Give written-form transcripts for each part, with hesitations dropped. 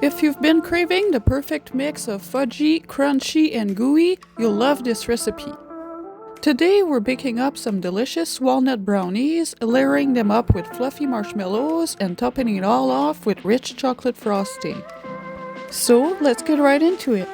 If you've been craving the perfect mix of fudgy, crunchy, and gooey, you'll love this recipe. Today we're baking up some delicious walnut brownies, layering them up with fluffy marshmallows and topping it all off with rich chocolate frosting. So let's get right into it.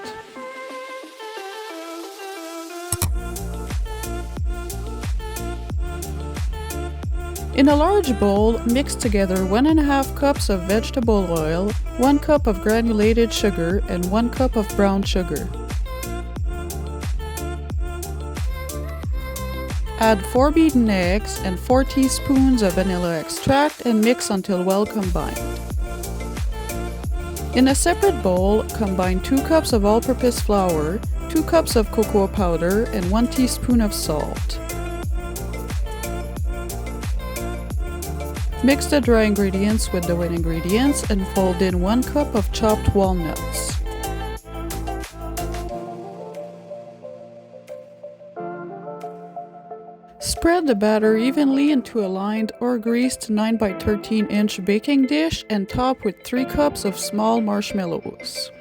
In a large bowl, mix together 1½ cups of vegetable oil, 1 cup of granulated sugar, and 1 cup of brown sugar. Add 4 beaten eggs and 4 teaspoons of vanilla extract and mix until well combined. In a separate bowl, combine 2 cups of all-purpose flour, 2 cups of cocoa powder, and 1 teaspoon of salt. Mix the dry ingredients with the wet ingredients and fold in 1 cup of chopped walnuts. Spread the batter evenly into a lined or greased 9 by 13 inch baking dish and top with 3 cups of small marshmallows.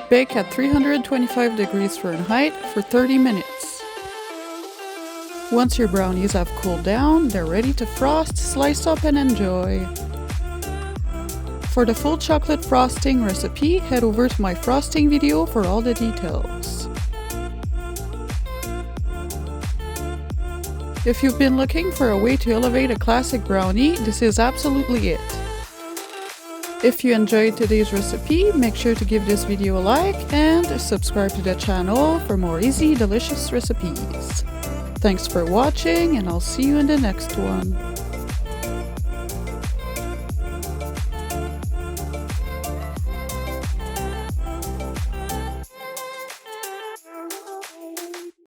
Bake at 325 degrees Fahrenheit for 30 minutes. Once your brownies have cooled down, they're ready to frost, slice up, and enjoy. For the full chocolate frosting recipe, head over to my frosting video for all the details. If you've been looking for a way to elevate a classic brownie, this is absolutely it. If you enjoyed today's recipe, make sure to give this video a like and subscribe to the channel for more easy, delicious recipes. Thanks for watching, and I'll see you in the next one.